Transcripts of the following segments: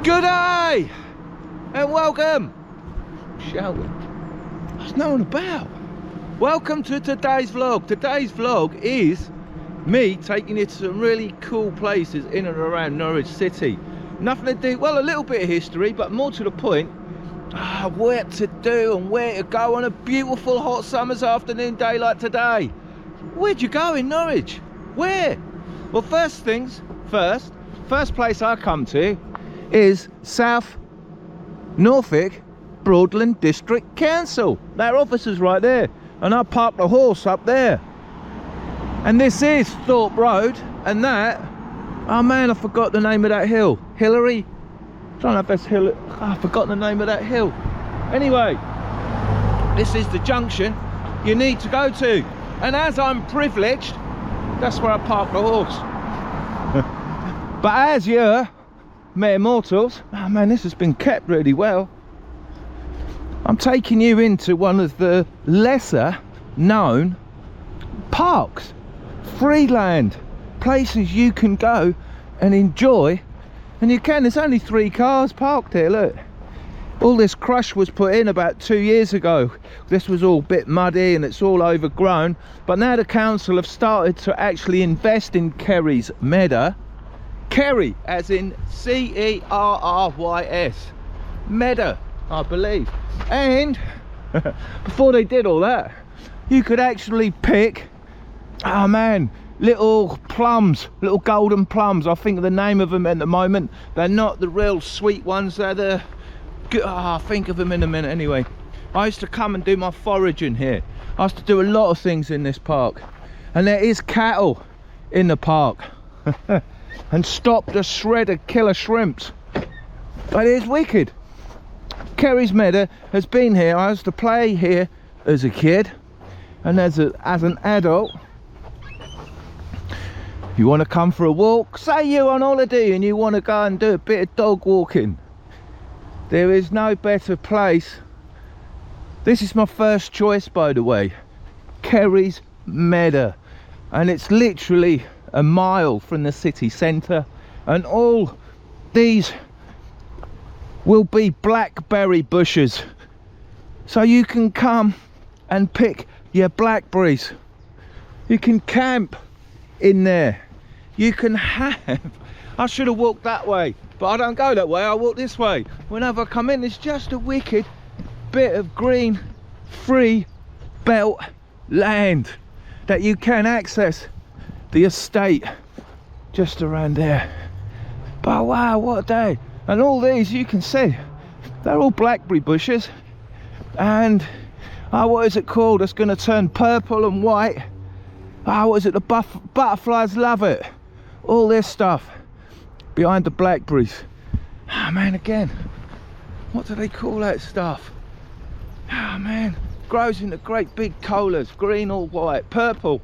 Good day and welcome, shall we? There's no one about. Welcome to today's vlog. Today's vlog is me taking you to some really cool places in and around Norwich City. Nothing to do, well, a little bit of history, but more to the point, what to do and where to go on a beautiful hot summer's afternoon day like today. Where'd you go in Norwich? Where? Well, first things first, first place I come to is South Norfolk Broadland District Council. Their office is right there, and I parked the horse up there. And this is Thorpe Road, and that, oh man, I forgot the name of that hill. Hillary? I don't know if that's Hill. I forgot the name of that hill. Anyway, this is the junction you need to go to, and as I'm privileged, that's where I park the horse. But as you're mere mortals, oh man, this has been kept really well. I'm taking you into one of the lesser known parks, free land, places you can go and enjoy. And you can, there's only 3 cars parked here, look. All this crush was put in about 2 years ago. This was all a bit muddy and it's all overgrown, but now the council have started to actually invest in Kerry's Meadow. Kerry as in C-E-R-R-Y-S, Meadow, I believe. And before they did all that, you could actually pick, oh man, little plums, little golden plums. I think of the name of them at the moment. They're not the real sweet ones, they're the good, I'll think of them in a minute. Anyway, I used to come and do my foraging here. I used to do a lot of things in this park, and there is cattle in the park. And stop the shredder killer shrimps. But it is wicked. Kerry's Meadow has been here. I used to play here as a kid, and as an adult, you want to come for a walk, say you're on holiday and you want to go and do a bit of dog walking, there is no better place. This is my first choice, by the way, Kerry's Meadow, and it's literally a mile from the city centre, and all these will be blackberry bushes, so you can come and pick your blackberries. You can camp in there. You can have, I should have walked that way, but I don't go that way, I walk this way. Whenever I come in, it's just a wicked bit of green free belt land that you can access the estate just around there. But wow, what a day. And all these, you can see, they're all blackberry bushes, and what is it called, it's going to turn purple and white. What is it, the butterflies love it. All this stuff behind the blackberries. Oh man, again, what do they call that stuff? Oh man, grows into great big colas, green or white, purple,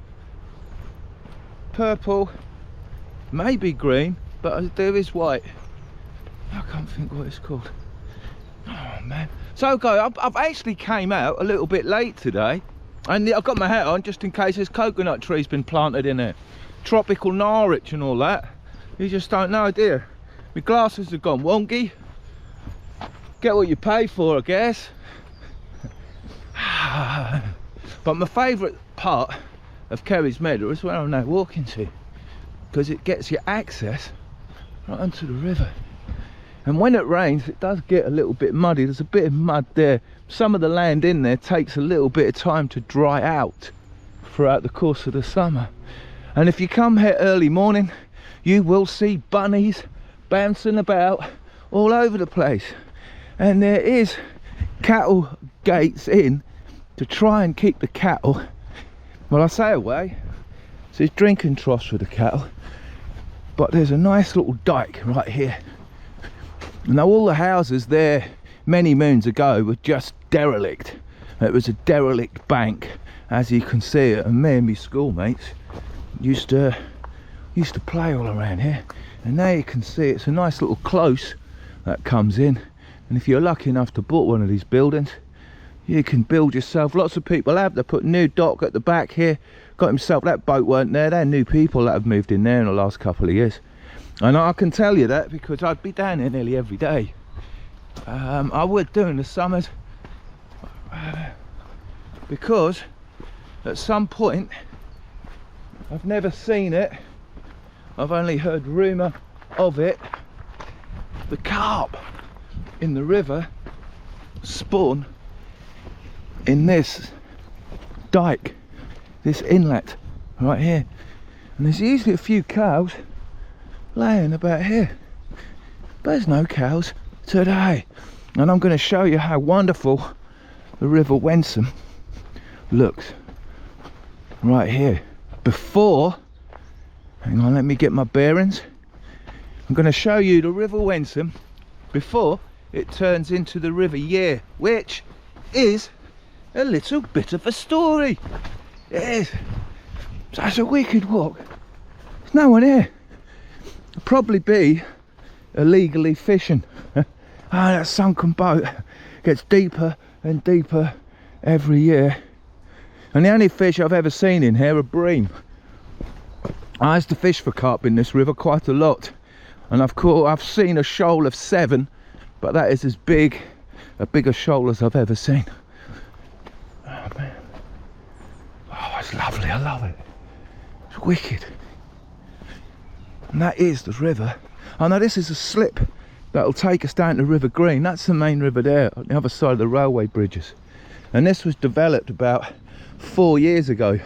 maybe green, but there is white. I can't think what it's called. Oh man. So guys, I've actually came out a little bit late today, and I've got my hat on just in case there's coconut trees been planted in it. Tropical Norwich and all that. You just don't know, do you? My glasses have gone wonky. Get what you pay for, I guess. But my favourite part of Kerry's Meadow is where I'm now walking to, because it gets you access right onto the river. And when it rains, it does get a little bit muddy. There's a bit of mud there. Some of the land in there takes a little bit of time to dry out throughout the course of the summer. And if you come here early morning, you will see bunnies bouncing about all over the place. And there is cattle gates in to try and keep the cattle, well, I say away, so there's drinking troughs for the cattle, but there's a nice little dike right here. Now all the houses there many moons ago were just derelict. It was a derelict bank, as you can see it, and me and my schoolmates used to play all around here. And now you can see it's a nice little close that comes in, and if you're lucky enough to bought one of these buildings, you can build yourself. Lots of people have. They put new dock at the back here, got himself, that boat weren't there, they're new people that have moved in there in the last couple of years. And I can tell you that because I'd be down here nearly every day. I would do in the summers, because at some point, I've never seen it, I've only heard rumour of it, the carp in the river spawn in this dike, this inlet right here, and there's usually a few cows laying about here, but there's no cows today. And I'm going to show you how wonderful the River Wensum looks right here. Before, hang on, let me get my bearings. I'm going to show you the River Wensum before it turns into the River Yare, which is a little bit of a story. It is. So it's a wicked walk. There's no one here. It'll probably be illegally fishing. That sunken boat gets deeper and deeper every year. And the only fish I've ever seen in here are bream. I used to fish for carp in this river quite a lot, and I've seen a shoal of 7, but that is as big, a bigger shoal as I've ever seen. Oh man, oh it's lovely, I love it. It's wicked. And that is the river. Oh no, this is a slip that'll take us down to River Green. That's the main river there on the other side of the railway bridges. And this was developed about 4 years ago.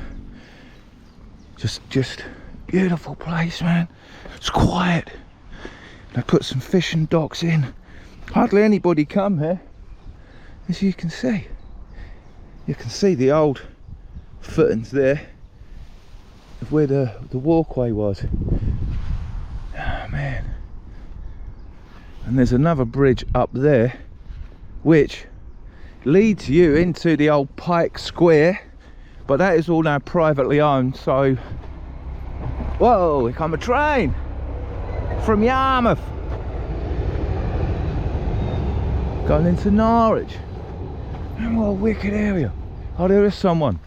Just beautiful place, man. It's quiet. They put some fishing docks in. Hardly anybody come here, as you can see. You can see the old footings there of where the walkway was. Oh man. And there's another bridge up there which leads you into the old Pike Square, but that is all now privately owned. So, whoa, here come a train from Yarmouth going into Norwich. And what a wicked area. Oh, there is someone.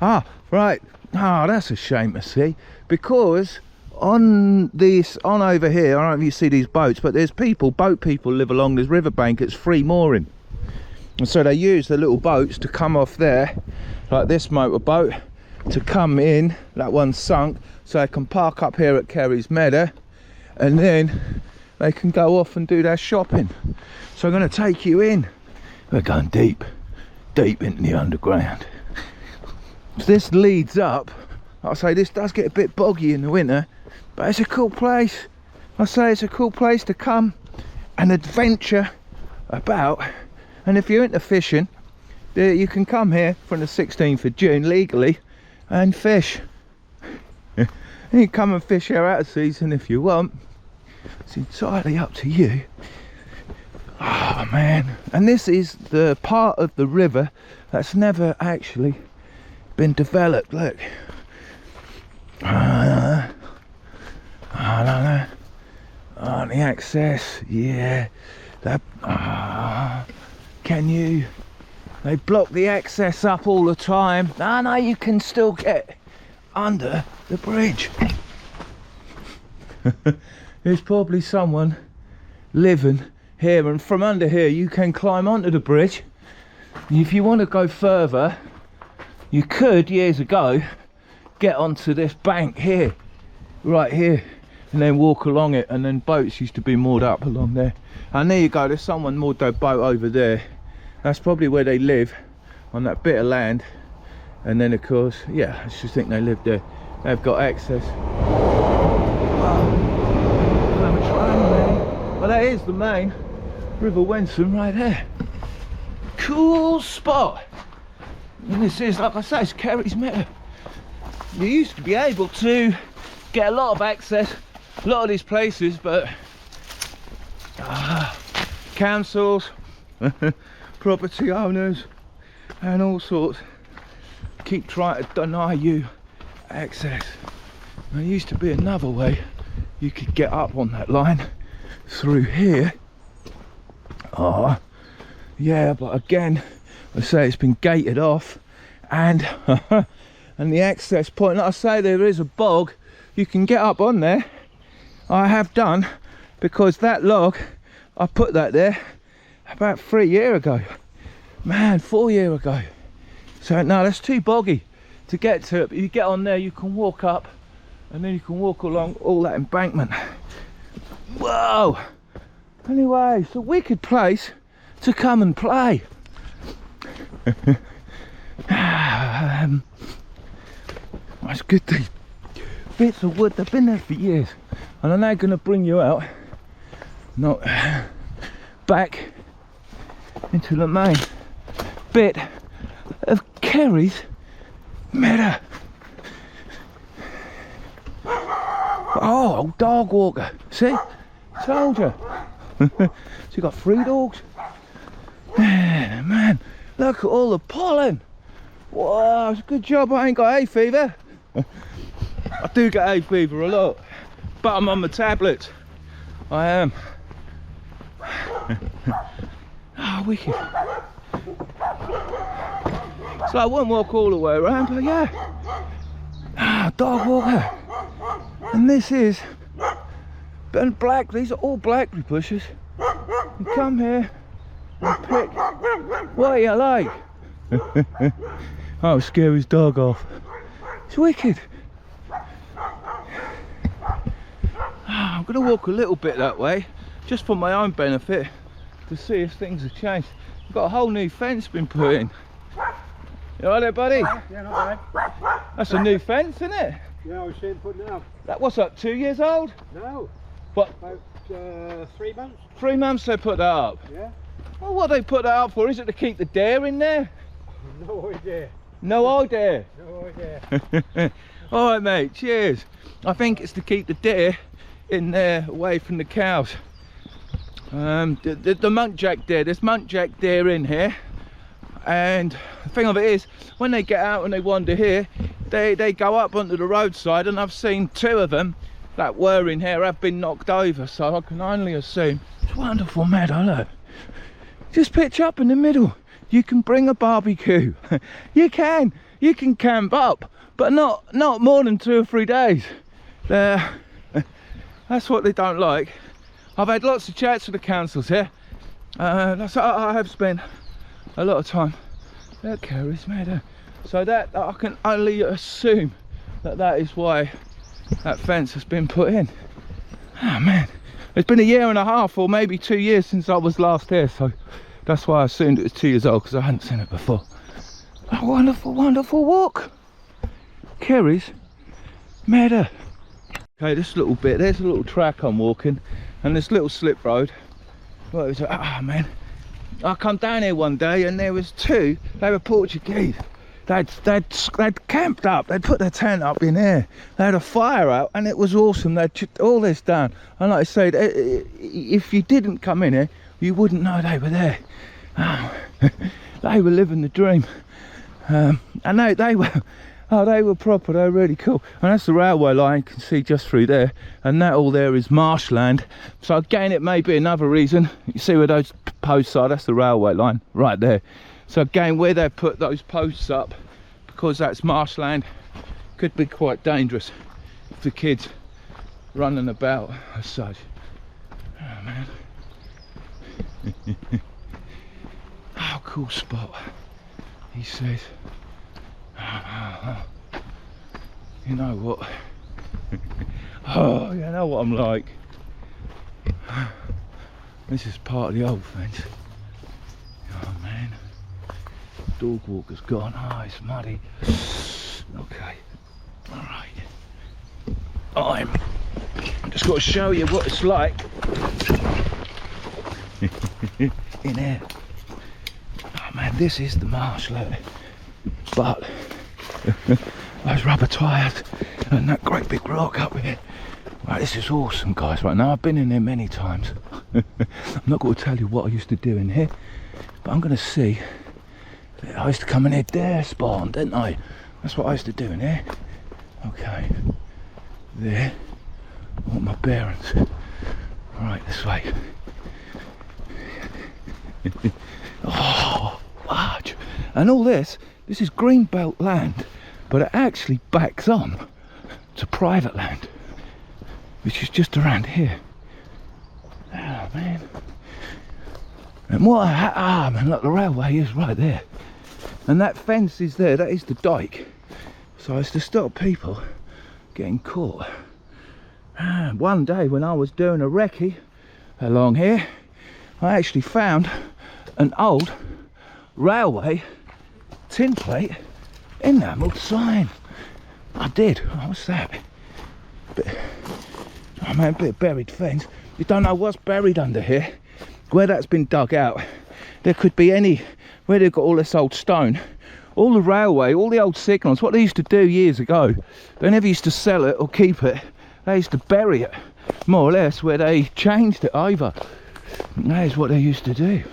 Ah, right. Ah, that's a shame to see, because on over here, I don't know if you see these boats, but there's boat people live along this riverbank. It's free mooring, and so they use the little boats to come off there, like this motorboat, to come in. That one's sunk, so they can park up here at Kerry's Meadow, and then they can go off and do their shopping. So I'm going to take you in. We're going deep into the underground. So this leads up. Like I say, this does get a bit boggy in the winter, but it's a cool place. I say it's a cool place to come and adventure about. And if you're into fishing, you can come here from the 16th of June legally and fish. You can come and fish here out of season if you want. It's entirely up to you. Oh man. And this is the part of the river that's never actually been developed. Look. I don't know. Oh, the access, yeah. That. Can you? They block the access up all the time. No, you can still get under the bridge. There's probably someone living here, and from under here you can climb onto the bridge. If you want to go further, you could, years ago, get onto this bank here, right here, and then walk along it, and then boats used to be moored up along there. And there you go, there's someone moored their boat over there. That's probably where they live, on that bit of land. And then of course, yeah, I just think they live there. They've got access. Well, that is the main River Wensum right there. Cool spot. And this is, like I say, it's Kerry's Meadow. You used to be able to get a lot of access, a lot of these places, but councils, property owners and all sorts keep trying to deny you access. There used to be another way you could get up on that line through here. Yeah, but again, I say it's been gated off, and and the access point, like I say, there is a bog. You can get up on there I have done, because that log, I put that there about 3 years ago. Man, 4 years ago. So no, that's too boggy to get to it. But you get on there, you can walk up, and then you can walk along all that embankment. Whoa! Anyway, it's a wicked place to come and play. It's good, these bits of wood, they've been there for years. And I'm now going to bring you out, not back into the main bit of Kerry's Meadow. Oh, dog walker. See? Told you. So you got 3 dogs. Yeah, man, look at all the pollen. Wow, it's a good job I ain't got hay fever. I do get hay fever a lot, but I'm on my tablets. I am. Oh, wicked. So I won't walk all the way around, but yeah. Ah, dog walker. And this is black. These are all blackberry bushes. You come here and pick what you like. I'll scare his dog off. It's wicked. I'm going to walk a little bit that way, just for my own benefit, to see if things have changed. We've got a whole new fence been put in. You alright there, buddy? Yeah, not bad. That's a new fence, isn't it? Yeah, I was seeing putting it up. That what's that, 2 years old? No. What? About 3 months. 3 months they put that up? Yeah. Well, what they put that up for? Is it to keep the deer in there? No idea. No idea? No idea. Alright mate, cheers. I think it's to keep the deer in there away from the cows. The muntjac deer, there's muntjac deer in here, and the thing of it is, when they get out and they wander here, they go up onto the roadside, and I've seen 2 of them that were in here have been knocked over, so I can only assume. It's a wonderful meadow, look. Just pitch up in the middle. You can bring a barbecue. You can camp up, but not more than 2 or 3 days. That's what they don't like. I've had lots of chats with the councils here. I have spent a lot of time at Kerry's Meadow. So that I can only assume that is why that fence has been put in. Oh man, it's been 1.5 years or maybe 2 years since I was last here, so that's why I assumed it was 2 years old, because I hadn't seen it before. A wonderful, wonderful walk. Kerry's Meadow. Okay, this little bit, there's a little track I'm walking, and this little slip road. Well, it was, man, I come down here one day and there was 2, they were Portuguese. They'd camped up, they'd put their tent up in here, they had a fire out, and it was awesome. They'd put all this down, and like I said, if you didn't come in here, you wouldn't know they were there. Oh, they were living the dream. And they were proper, they were really cool. And that's the railway line, you can see just through there, and that all there is marshland. So again, it may be another reason. You see where those posts are, that's the railway line right there. So again, where they put those posts up, because that's marshland, could be quite dangerous for kids running about as such. Oh man. Oh, cool spot, he says. You know what? Oh, you know what I'm like. This is part of the old fence. Oh man, dog walker's gone. Oh, it's muddy. Okay, all right. I'm just got to show you what it's like in here. Oh man, this is the marsh, look. But those rubber tyres and that great big rock up here. Right, this is awesome, guys. Right now, I've been in here many times. I'm not going to tell you what I used to do in here, but I'm going to see. I used to come in here dare spawn, didn't I? That's what I used to do in here. Okay, there. I want my bearings. Right, this way. Oh, large. And all this is greenbelt land, but it actually backs on to private land. which is just around here. Oh man. And what man, look, the railway is right there. And that fence is there, that is the dike. So it's to stop people getting caught. One day when I was doing a recce along here, I actually found an old railway tin plate enamelled sign. I did. What's that? I mean, a bit of buried fence. You don't know what's buried under here. Where that's been dug out, there could be any, where they've got all this old stone, all the railway, all the old signals. What they used to do years ago, they never used to sell it or keep it. They used to bury it, more or less, where they changed it over. And that is what they used to do.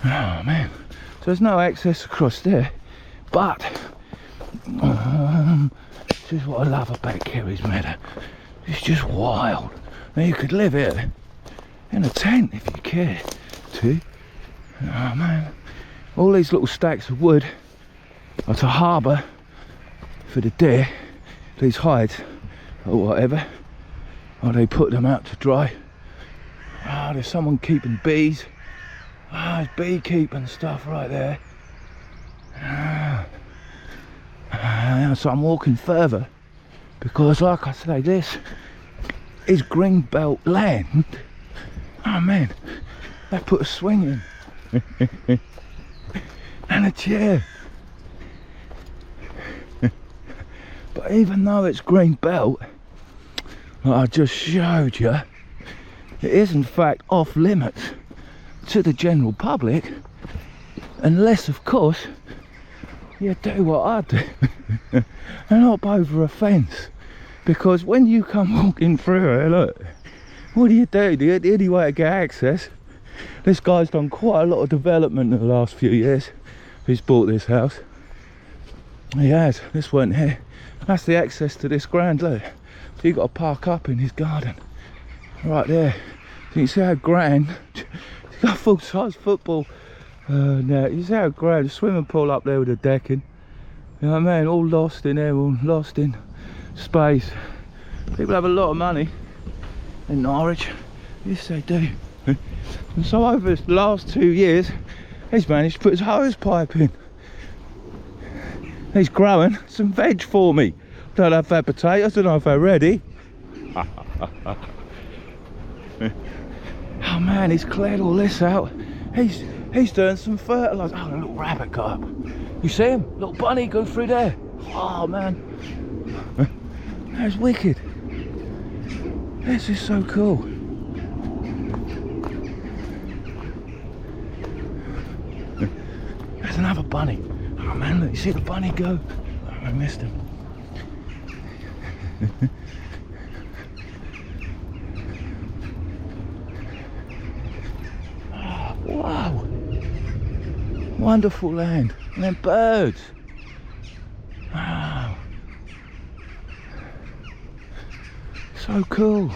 Oh man. So there's no access across there. But this is what I love about Kerry's Meadow. It's just wild. Now you could live here in a tent if you care to. Oh man. All these little stacks of wood are to harbour for the deer, these hides or whatever. Or they put them out to dry. Ah, there's someone keeping bees. Ah, there's beekeeping stuff right there. So I'm walking further because, like I say, this is green belt land. Oh man, they put a swing in and a chair. But even though it's green belt, like I just showed you, it is in fact off limits to the general public, unless of course you do what I do and hop over a fence. Because when you come walking through here, look, what do? The only way to get access, this guy's done quite a lot of development in the last few years. He's bought this house. He has. This weren't here. That's the access to this ground, look. So you've got to park up in his garden right there. So you see how grand. He's got a full-size football net. You see how grand. A swimming pool up there with a decking. You know what I mean? All lost in there, all lost in space. People have a lot of money in Norwich. Yes, they do. And so over the last 2 years, he's managed to put his hose pipe in. He's growing some veg for me. Don't know if they're potatoes, don't know if they're ready. Oh man, he's cleared all this out. He's doing some fertiliser. Oh, a little rabbit got up. You see him? Little bunny go through there. Oh man. That's wicked. This is so cool. There's another bunny. Oh man, look, you see the bunny go? Oh, I missed him. Oh, wow. Wonderful land. And then birds. Wow. So cool.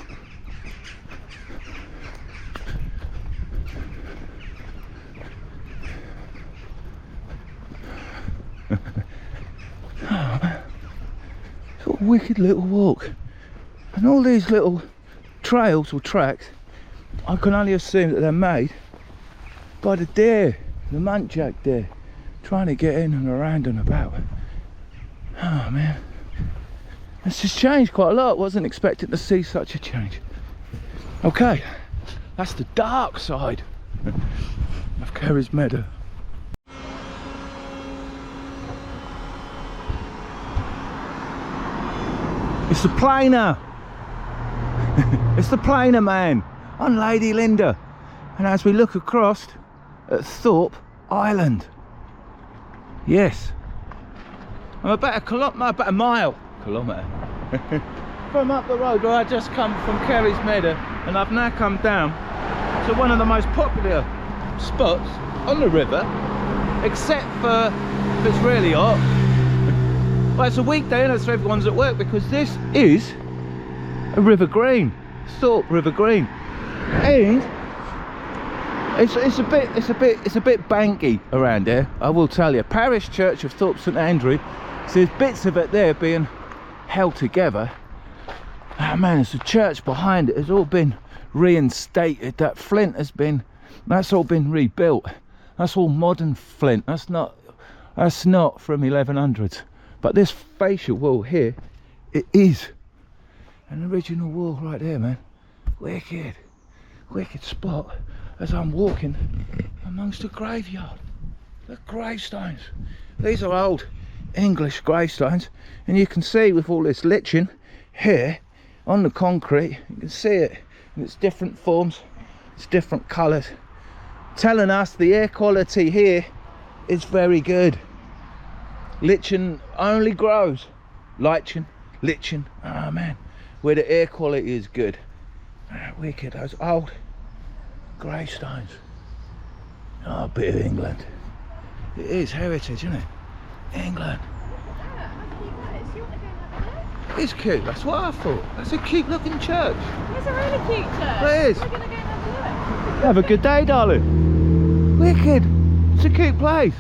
Oh, man. It's a wicked little walk. And all these little trails or tracks, I can only assume that they're made by the deer, the muntjac deer, trying to get in and around and about. Oh man, it's just changed quite a lot. Wasn't expecting to see such a change. Okay, that's the dark side of Kerry's Meadow. It's the planer. It's the planer man on Lady Linda. And as we look across at Thorpe Island. Yes. I'm about a mile kilometre from up the road where I just come from Kerry's Meadow, and I've now come down to one of the most popular spots on the river, except for if it's really hot. Well, it's a weekday and so everyone's at work, because this is a river green, Thorpe River Green, and it's a bit banky around here, I will tell you. Parish Church of Thorpe St Andrew, so there's bits of it there being held together Ah man, there's a church behind it. It's all been reinstated. That flint has been, that's all been rebuilt. That's all modern flint. That's not from 1100s. But this fascia wall here, it is an original wall right there, man. Wicked spot as I'm walking amongst the graveyard. The gravestones. These are old English gravestones, and you can see with all this liching here on the concrete, you can see it in its different forms, it's different colours, telling us the air quality here is very good. Liching only grows, liching, oh man, where the air quality is good. Wicked, those old gravestones. Oh, a bit of England. It is heritage, isn't it? England. It's cute, that's what I thought. That's a cute looking church. It's a really cute church. It is. We're going to go and have a look. Have a good day, darling. Wicked. It's a cute place.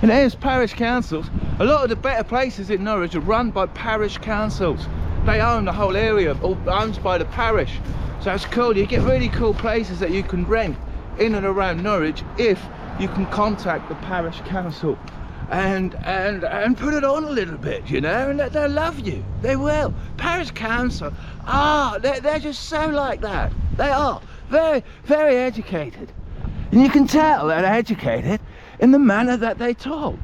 And there's parish councils. A lot of the better places in Norwich are run by parish councils. They own the whole area, all owned by the parish. So it's cool. You get really cool places that you can rent in and around Norwich if you can contact the parish council and put it on a little bit, you know, and they'll love you. They will. Parish council, they're just so like that. They are very, very educated, and you can tell they're educated in the manner that they talk.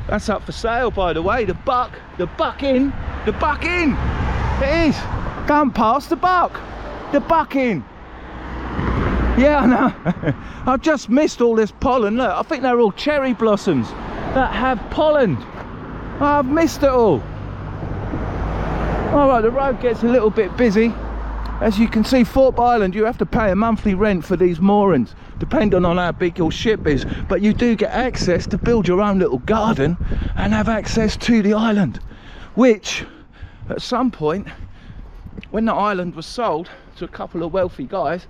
That's up for sale, by the way. The buck in. It is. Come past the buck in. Yeah, I know. I've just missed all this pollen. Look, I think they're all cherry blossoms that have pollen. I've missed it all. All right, the road gets a little bit busy. As you can see, Thorpe Island, you have to pay a monthly rent for these moorings, depending on how big your ship is. But you do get access to build your own little garden and have access to the island, which at some point, when the island was sold to a couple of wealthy guys,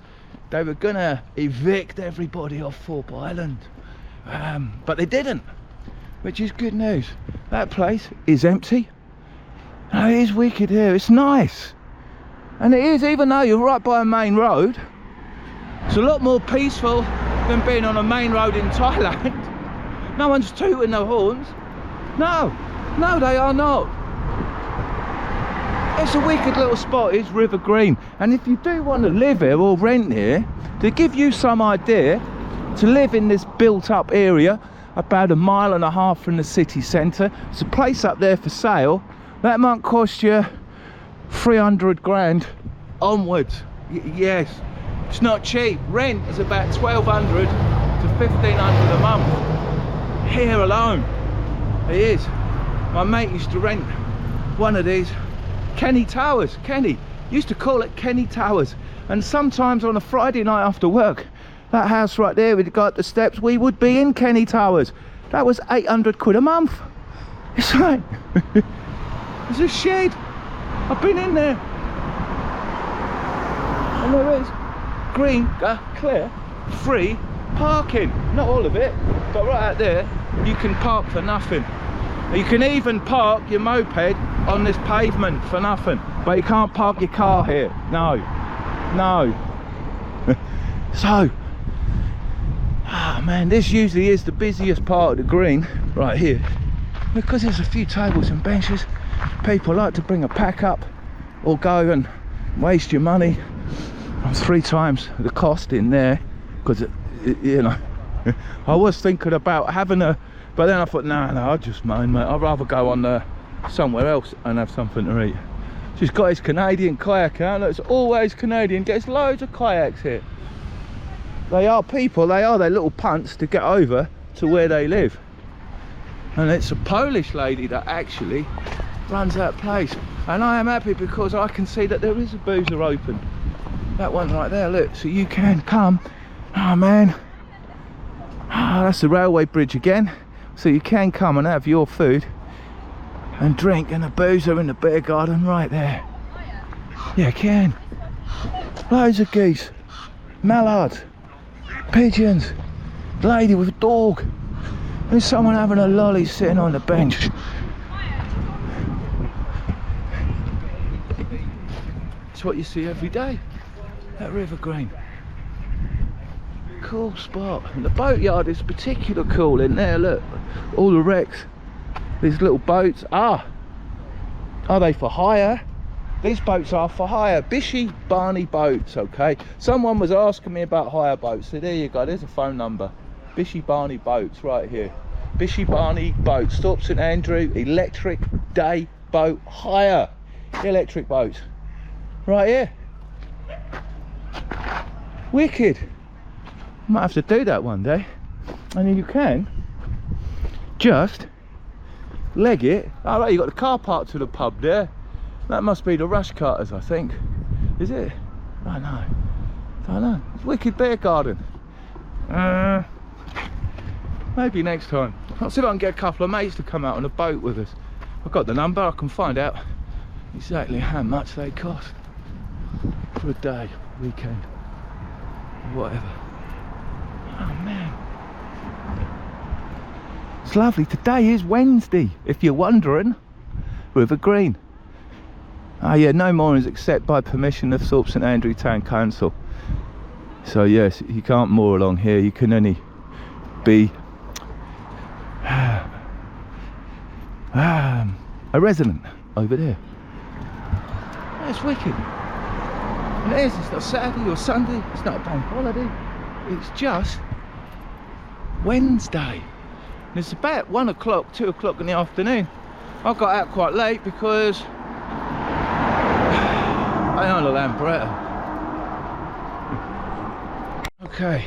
they were gonna evict everybody off Thorpe Island, but they didn't, which is good news. That place is empty. No, it is wicked here. It's nice, and it is, even though you're right by a main road. It's a lot more peaceful than being on a main road in Thailand. No one's tooting their horns. No, they are not. It's a wicked little spot, it's River Green. And if you do want to live here or rent here, to give you some idea, to live in this built up area, about 1.5 miles from the city centre, there's a place up there for sale, that might cost you 300 grand onwards. Yes, it's not cheap. Rent is about 1,200 to 1,500 a month. Here alone, it is. My mate used to rent one of these Kenny Towers. Kenny used to call it Kenny Towers, and sometimes on a Friday night after work, that house right there with the guy at the steps, we would be in Kenny Towers. That was 800 quid a month. It's like it's a shed. I've been in there, and there is green, clear, free parking. Not all of it, but right out there you can park for nothing. You can even park your moped on this pavement for nothing, but you can't park your car here. No. So, man, this usually is the busiest part of the green right here, because there's a few tables and benches. People like to bring a pack up or go and waste your money. I'm 3 times the cost in there, because you know, I was thinking about having a, but then I thought, no, I'll just moan, mate. I'd rather go on somewhere else and have something to eat. She's got his Canadian kayak out. It's always Canadian. Gets loads of kayaks here. They are people. They are their little punts to get over to where they live. And it's a Polish lady that actually runs that place. And I am happy because I can see that there is a boozer open. That one right there, look. So you can come. Oh, man. That's the railway bridge again. So you can come and have your food and drink in a boozer in the beer garden right there. Yeah, you can. Loads of geese, mallards, pigeons, lady with a dog. There's someone having a lolly sitting on the bench. that's what you see every day, at River Green. Cool spot. And the boatyard is particularly cool in there, look. All the wrecks. These little boats are they for hire? These boats are for hire. Bishy Barney boats, okay? Someone was asking me about hire boats, so there you go, there's a phone number. Bishy Barney boats right here. Bishy Barney boats, Thorpe St Andrew, electric day boat hire. Electric boats. Right here. Wicked. Might have to do that one day. And then you can just leg it. Oh, right, you got the car park to the pub there. That must be the Rush Cutters, I think. Is it? I don't know. It's Wicked Beer Garden. Maybe next time. I'll see if I can get a couple of mates to come out on a boat with us. I've got the number, I can find out exactly how much they cost for a day, weekend, whatever. Oh man, it's lovely. Today is Wednesday, if you're wondering. River Green. Oh yeah, no moorings except by permission of Thorpe St Andrew Town Council. So yes, you can't moor along here, you can only be a resident over there. That's wicked. And it is, it's not Saturday or Sunday, it's not a bank holiday, it's just Wednesday. And it's about 1 o'clock, 2 o'clock in the afternoon. I got out quite late because I own a Lambretta. Okay,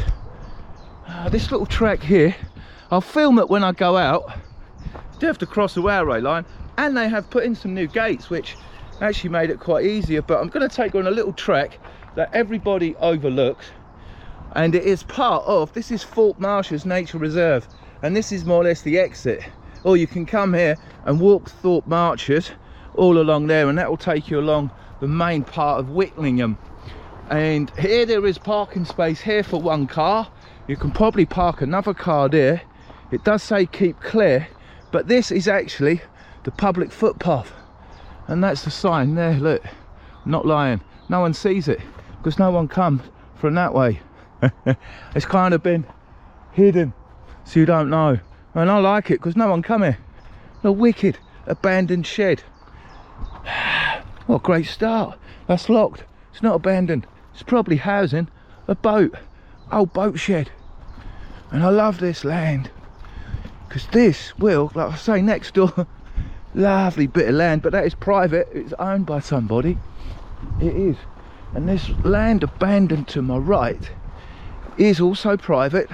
this little track here, I'll film it when I go out. You do have to cross the railway line, and they have put in some new gates which actually made it quite easier, but I'm going to take you on a little trek that everybody overlooks, and it is part of, this is Thorpe Marshes Nature Reserve, and this is more or less the exit. Or you can come here and walk Thorpe Marshes all along there, and that will take you along the main part of Whitlingham. And here there is parking space here for one car. You can probably park another car there. It does say keep clear, but this is actually the public footpath, and that's the sign there, look. I'm not lying, no one sees it because no one comes from that way. It's kind of been hidden so you don't know, and I like it because no one come here. A wicked abandoned shed. What a great start. That's locked, it's not abandoned, it's probably housing a boat, old boat shed. And I love this land because this will, like I say, next door, lovely bit of land, but that is private, it's owned by somebody, it is. And this land abandoned to my right is also private.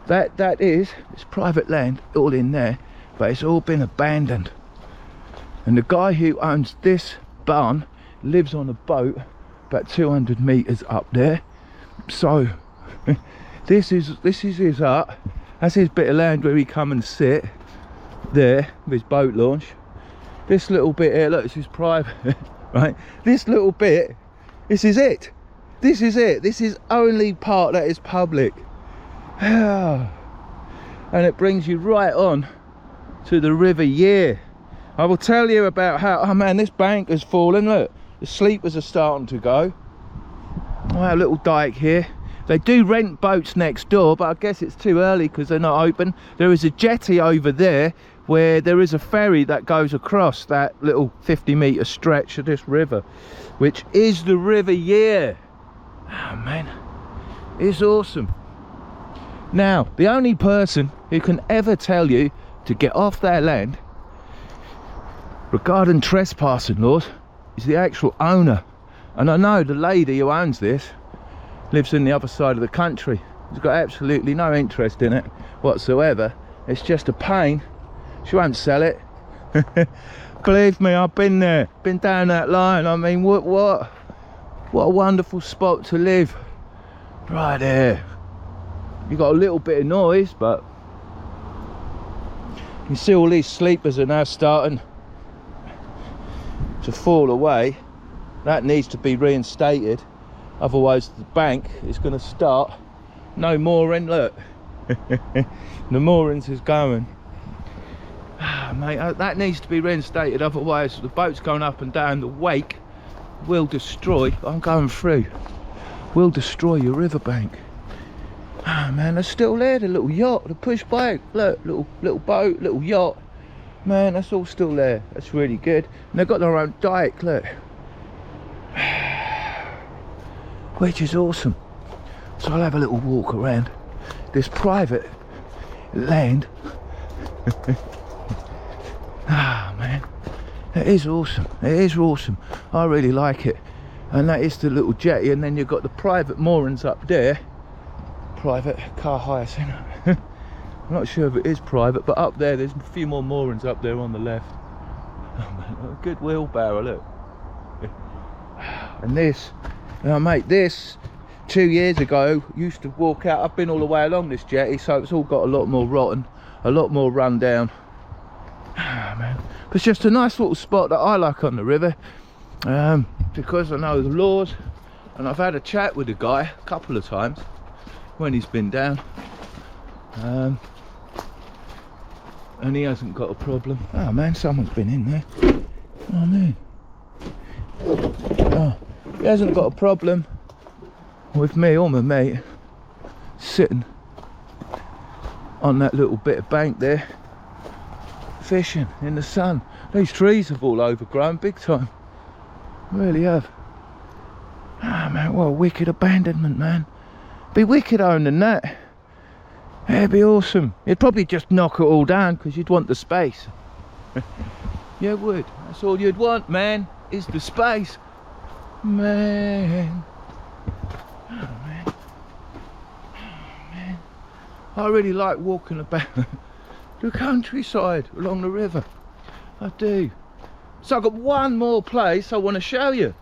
That is, it's private land all in there, but it's all been abandoned. And the guy who owns this barn lives on a boat about 200 meters up there. So this is his hut. That's his bit of land where he come and sit there with his boat launch. This little bit here, look, this is private, right? This little bit, this is it. This is it. This is only part that is public. And it brings you right on to the River Yare. I will tell you about how, oh man, this bank has fallen, look. The sleepers are starting to go. Oh, a little dike here. They do rent boats next door, but I guess it's too early because they're not open. There is a jetty over there where there is a ferry that goes across that little 50-metre stretch of this river, which is the River Yare. Oh man, it's awesome. Now, the only person who can ever tell you to get off their land regarding trespassing laws is the actual owner. And I know the lady who owns this lives in the other side of the country. She's got absolutely no interest in it whatsoever. It's just a pain. She won't sell it. Believe me, I've been there, been down that line. I mean, what a wonderful spot to live. Right there. You got a little bit of noise, but you can see all these sleepers are now starting to fall away. That needs to be reinstated, otherwise the bank is going to start no mooring. Look, the moorings is going. Mate, that needs to be reinstated, otherwise the boat's going up and down the wake will destroy, I'm going through, will destroy your riverbank. Ah man, they're still there, the little yacht, the push bike, look, little boat, little yacht. Man, that's all still there. That's really good. And they've got their own dike, look. Which is awesome. So I'll have a little walk around this private land. Ah man, it is awesome. It is awesome. I really like it. And that is the little jetty, and then you've got the private moorings up there. Private car hire centre. I'm not sure if it is private, but up there, there's a few more moorings up there on the left. Oh man, a good wheelbarrow, look. And this, mate, this 2 years ago used to walk out. I've been all the way along this jetty, so it's all got a lot more rotten, a lot more run down. Ah man, but it's just a nice little spot that I like on the river, because I know the laws, and I've had a chat with the guy a couple of times when he's been down. And he hasn't got a problem. Oh man, someone's been in there. Oh man. Oh, he hasn't got a problem with me or my mate sitting on that little bit of bank there, fishing in the sun. These trees have all overgrown big time. Really have. Ah man, what a wicked abandonment, man. Be wickeder than that. It'd be awesome. You'd probably just knock it all down because you'd want the space. You would. That's all you'd want, man, is the space. Man. Oh, man. Oh, man. I really like walking about the countryside along the river. I do. So I've got one more place I want to show you.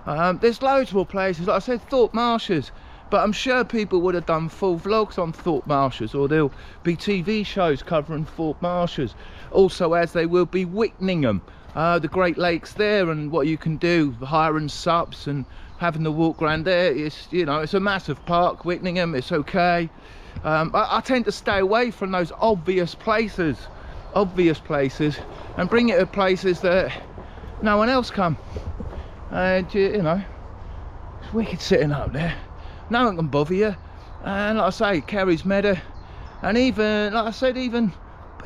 There's loads more places. Like I said, Thorpe Marshes. But I'm sure people would have done full vlogs on Thorpe Marshes, or there'll be TV shows covering Thorpe Marshes. Also, as they will be Wickningham, the Great Lakes there, and what you can do, hiring subs and having the walk around there. It's, you know, it's a massive park, Wickningham. It's okay. I tend to stay away from those obvious places, and bring it to places that no one else come. And you know, it's wicked sitting up there. No one can bother you, and like I say, Kerry's Meadow, and even, like I said, even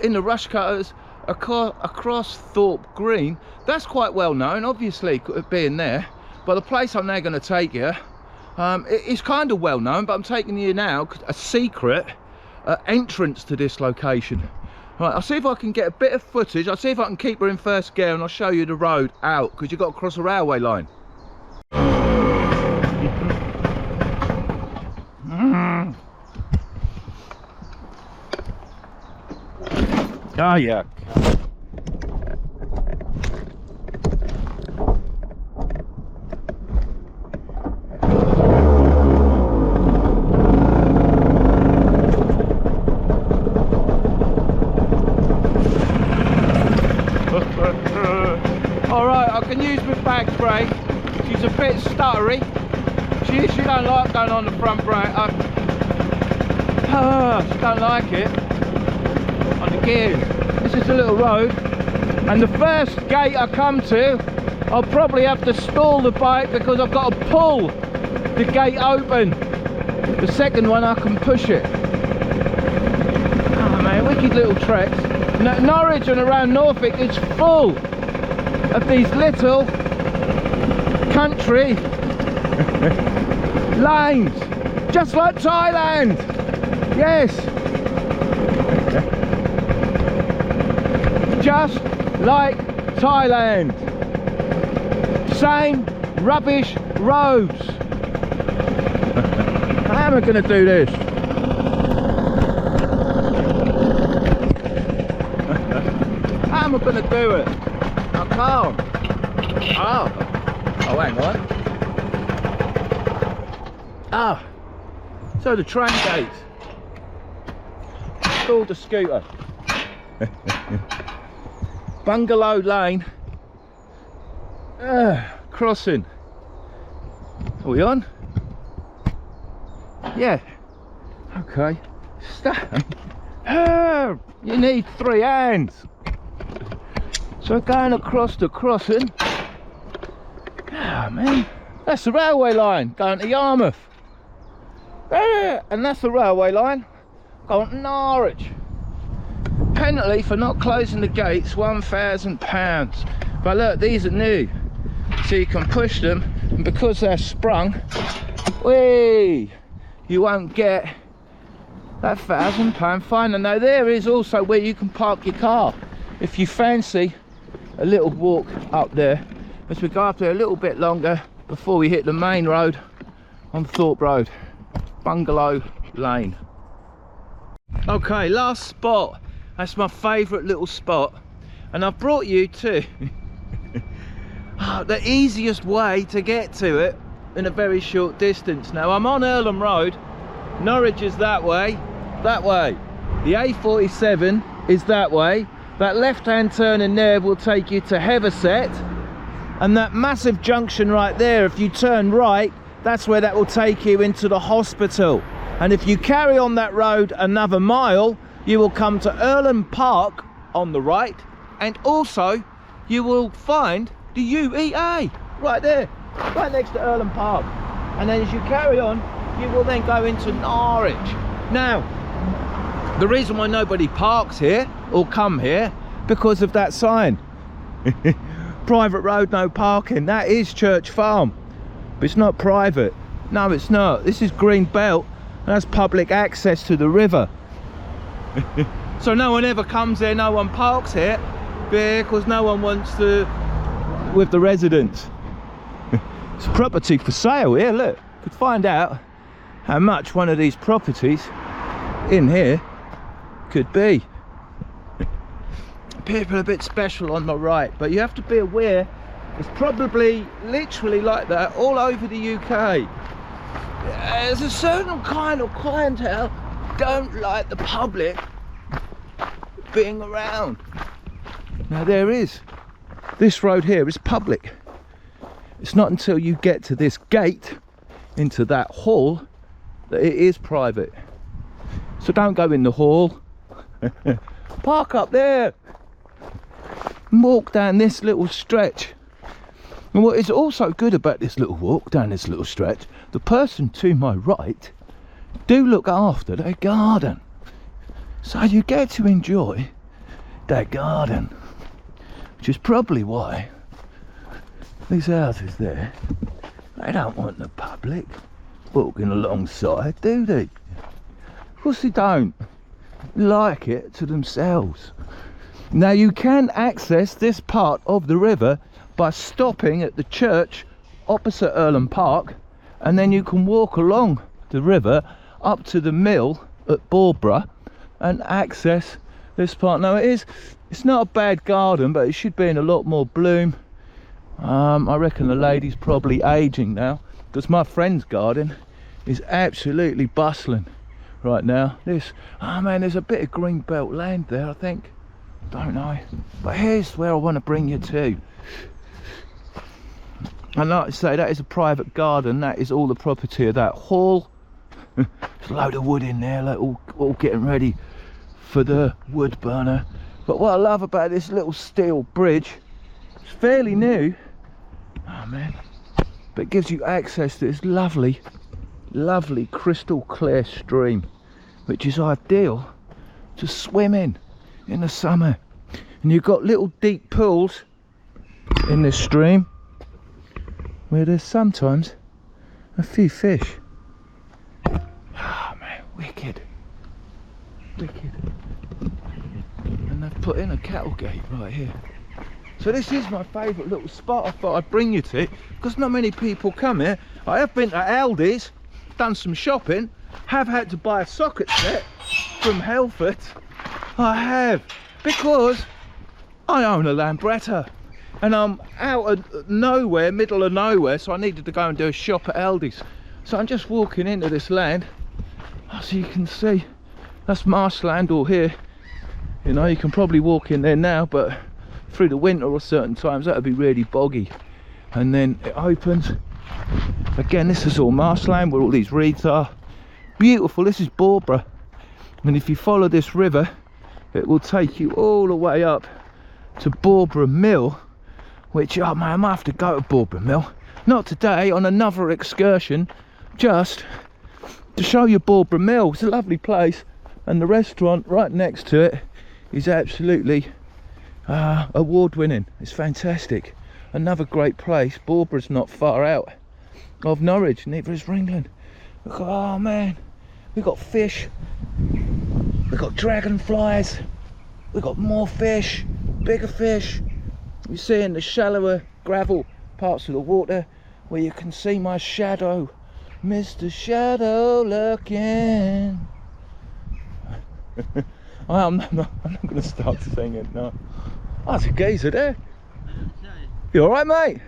in the rush cutters across Thorpe Green, that's quite well known, obviously, being there. But the place I'm now going to take you, it's kind of well known, but I'm taking you now a secret entrance to this location. Right, I'll see if I can get a bit of footage. I'll see if I can keep her in first gear, and I'll show you the road out, because you've got to cross a railway line. Oh yeah. Alright, I can use my bag brake. She's a bit stuttery. She don't like going on the front brake. She don't like it. On the gears. This is a little road, and the first gate I come to, I'll probably have to stall the bike because I've got to pull the gate open. The second one I can push it. Oh man, wicked little treks. Norwich and around Norfolk is full of these little country lanes, just like Thailand. Yes. Just like Thailand. Same rubbish roads. How am I going to do this? How am I going to do it? I can't. Oh, hang on. Ah, so the train gate. Stall the scooter. Bungalow Lane. Crossing. Are we on? Yeah. Okay. Stand. You need 3 hands. So going across the crossing. Ah, man, that's the railway line going to Yarmouth. And that's the railway line going to Norwich. Penalty for not closing the gates, £1,000. But look, these are new, so you can push them, and because they're sprung, whee, you won't get that £1,000 fine. And now there is also where you can park your car if you fancy a little walk up there, as we go up there a little bit longer before we hit the main road on Thorpe Road, Bungalow Lane. Okay, last spot. That's my favourite little spot, and I've brought you to the easiest way to get to it in a very short distance. Now I'm on Earlham Road. Norwich is that way. The A47 is that way. That left-hand turn in there will take you to Heverset, and that massive junction right there, if you turn right, that's where that will take you into the hospital. And if you carry on that road another mile, you will come to Earlham Park on the right, and also you will find the UEA right there, right next to Earlham Park. And then as you carry on, you will then go into Norwich. Now, the reason why nobody parks here or come here, because of that sign. Private road, no parking. That is Church Farm, but it's not private. No, it's not. This is Green Belt, and that's public access to the river. So no one ever comes there, no one parks here, because no one wants to with the residents. It's a property for sale here. Look, could find out how much one of these properties in here could be. People are a bit special on the right, but you have to be aware it's probably literally like that all over the UK. There's a certain kind of clientele don't like the public being around. Now there is, this road here is public. It's not until you get to this gate into that hall that it is private. So don't go in the hall. Park up there and walk down this little stretch. And what is also good about this little walk down this little stretch, the person to my right do look after their garden, so you get to enjoy their garden, which is probably why these houses there, they don't want the public walking alongside, do they? Of course they don't. They like it to themselves. Now you can access this part of the river by stopping at the church opposite Earlham Park, and then you can walk along the river up to the mill at Barbara and access this part. Now it's not a bad garden, but it should be in a lot more bloom. I reckon the lady's probably aging now, because my friend's garden is absolutely bustling right now. Oh man, there's a bit of green belt land there, I think. Don't know, but here's where I want to bring you to. And like I say, that is a private garden. That is all the property of that hall. There's a load of wood in there, like all getting ready for the wood burner. But what I love about this little steel bridge, it's fairly new, oh man, but it gives you access to this lovely crystal clear stream, which is ideal to swim in the summer. And you've got little deep pools in this stream where there's sometimes a few fish. Oh man, wicked. And they've put in a cattle gate right here. So this is my favourite little spot I thought I'd bring you to, because not many people come here. I have been to Aldi's, done some shopping, have had to buy a socket set from Helford. I have, because I own a Lambretta and I'm out of nowhere, middle of nowhere, so I needed to go and do a shop at Aldi's. So I'm just walking into this land. As you can see, that's marshland all here. You know, you can probably walk in there now, but through the winter or certain times that would be really boggy. And then it opens again. This is all marshland where all these reeds are. Beautiful. This is Barbara, and if you follow this river, it will take you all the way up to Barbara Mill, which, oh man, I might have to go to Barbara Mill. not today, on another excursion, just to show you Barbara Mill. It's a lovely place, and the restaurant right next to it is absolutely award-winning. It's fantastic. Another great place. Barbara's not far out of Norwich, neither is Ringland. Look, oh man, we got fish, we got dragonflies, we got more fish, bigger fish. You see in the shallower gravel parts of the water where you can see my shadow, Mr. Shadow looking. I'm not going to start singing, no. Oh, there's a geezer there. You alright, mate? Yeah.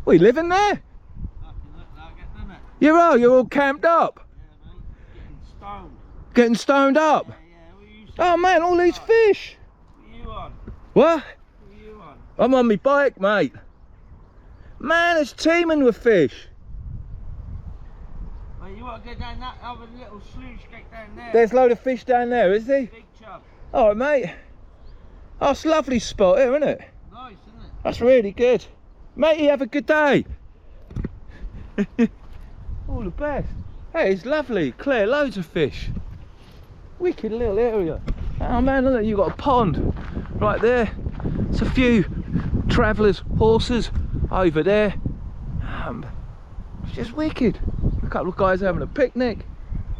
We living there? You are, you're all camped up? Yeah, mate. Getting stoned. Getting stoned up? Yeah. Oh man, all these fish. What are you on? What? What are you on? I'm on my bike, mate. Man, it's teeming with fish. Mate, you want to go down that other little sluice gate down there? There's a load of fish down there, is there? Big chub. Alright, mate. Oh, it's a lovely spot here, isn't it? Nice, isn't it? That's really good. Mate, you have a good day. All the best. Hey, it's lovely, clear, loads of fish. Wicked little area. Oh man, look, you've got a pond right there. It's a few travellers' horses over there. It's just wicked. A couple of guys having a picnic.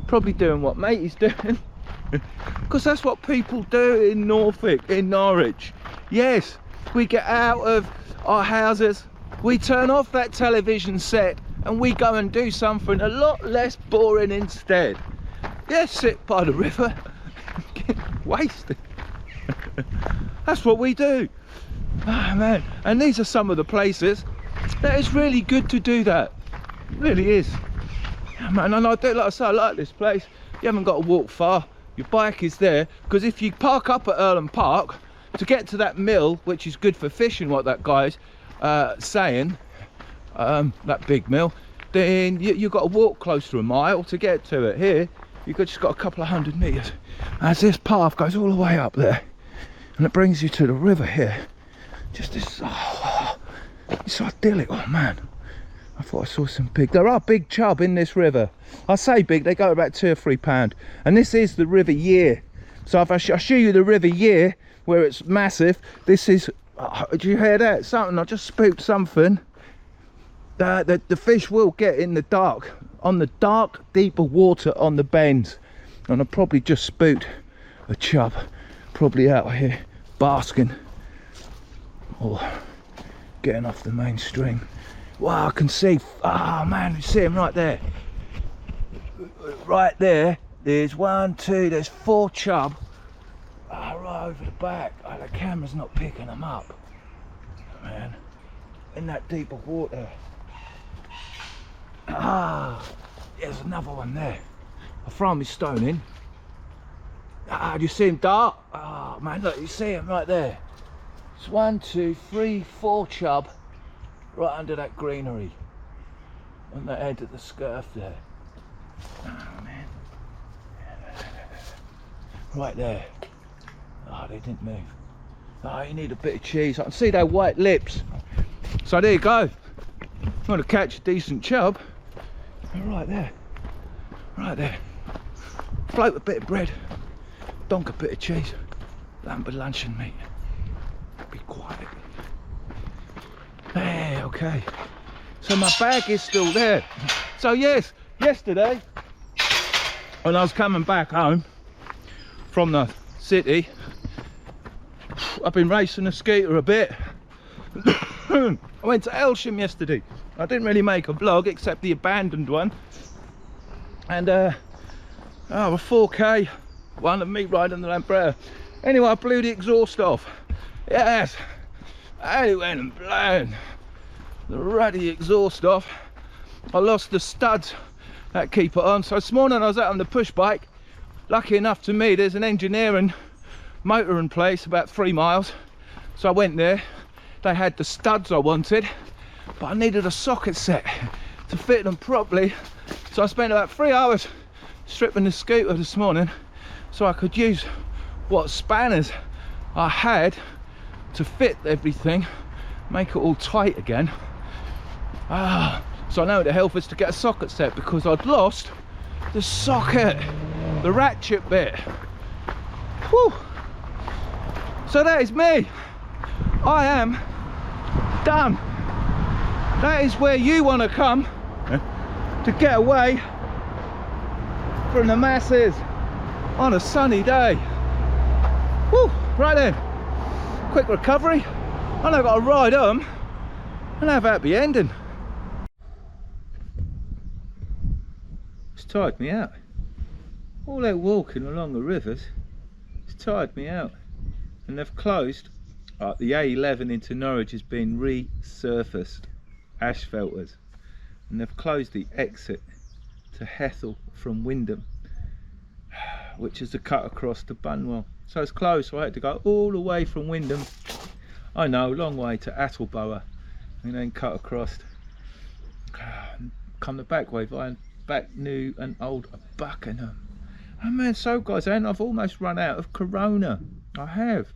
Probably doing what matey's doing. Because that's what people do in Norfolk, in Norwich. Yes, we get out of our houses, we turn off that television set, and we go and do something a lot less boring instead. Yes, sit by the river and get wasted. That's what we do. Ah man, and these are some of the places that it's really good to do that. It really is. Yeah, man, and I do, like I say, I like this place. You haven't got to walk far. Your bike is there, because if you park up at Earlham Park to get to that mill, which is good for fishing, what that guy's saying, that big mill, then you've got to walk close to a mile to get to it. Here you've just got a couple of 100 metres, as this path goes all the way up there, and it brings you to the river here. Just this, oh, it's idyllic. Oh man, I thought I saw some big, there are big chub in this river. I say big, they go about £2 or £3, and this is the River Yare. So if I show you the River Yare where it's massive, this is, did you hear that? Something, I just spooked something. The fish will get in the dark, on the dark, deeper water on the bends, and I probably just spooked a chub, probably out here basking or getting off the main string. Wow, I can see, oh man, you see him right there. Right there, there's 1, 2, there's 4 chub right over the back. Oh, the camera's not picking them up, man, in that deeper water. Ah, there's another one there. I'll throw my stone in. Ah, do you see him dart? Oh man, look, you see him right there. It's 1, 2, 3, 4 chub right under that greenery on the edge of the scurf there. Oh man, right there. Oh, they didn't move. Oh, you need a bit of cheese. I can see their white lips. So there you go. I'm going to catch a decent chub. Right there, right there. Float a bit of bread, donk a bit of cheese, lamb of luncheon meat. Be quiet. Hey, okay. So my bag is still there. So yes, yesterday when I was coming back home from the city, I've been racing a scooter a bit. I went to Elsham yesterday. I didn't really make a vlog except the abandoned one, and a 4K one of me riding the Lambretta. Anyway, I blew the exhaust off. Yes, I went and blown the ruddy exhaust off. I lost the studs that keep it on. So this morning I was out on the push bike. Lucky enough to me, there's an engineering motoring place about 3 miles. So I went there. They had the studs I wanted, but I needed a socket set to fit them properly. So I spent about 3 hours stripping the scooter this morning so I could use what spanners I had to fit everything, make it all tight again. So I know the help is to get a socket set because I'd lost the socket, the ratchet bit. Whew. So that is me. I am done. That is where you want to come to get away from the masses on a sunny day. Whew. Right then, quick recovery. And I've got to ride home and have a happy ending. It's tired me out. All that walking along the rivers, it's tired me out. And they've closed, the A11 into Norwich has been resurfaced, asphalters. And they've closed the exit to Hethel from Wyndham, which is the cut across to Bunwell. So it's closed, so I had to go all the way from Wyndham, I know, long way, to Attleborough, and then cut across, come the back way via back New and Old Buckingham. And man, so guys, I've almost run out of Corona. I have.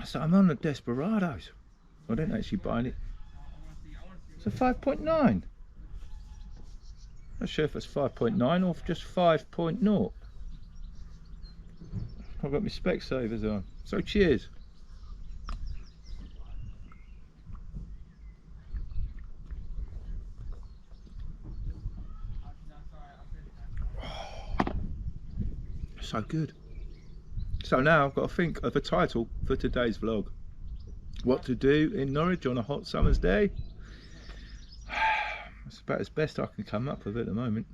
So I'm on the Desperados. I didn't actually buy it. It's a 5.9. Not sure if it's 5.9 or just 5.0. I've got my Specsavers on. So cheers. So good. So now I've got to think of a title for today's vlog. What to do in Norwich on a hot summer's day. That's about as best I can come up with at the moment.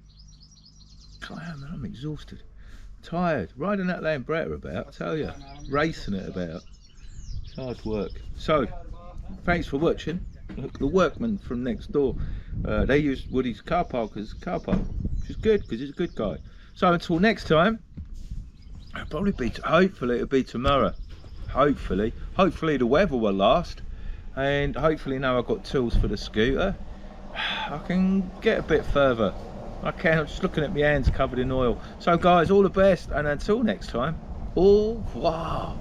I'm exhausted, tired, riding that Lambretta about, I tell you, racing it about. It's hard work. So thanks for watching. Look, the workman from next door, they use Woody's car park as car park, which is good because he's a good guy. So until next time, it'll probably be, hopefully it'll be tomorrow. Hopefully the weather will last, and hopefully now I've got tools for the scooter, I can get a bit further. I'm just looking at my hands covered in oil. So guys, all the best, and until next time, au revoir.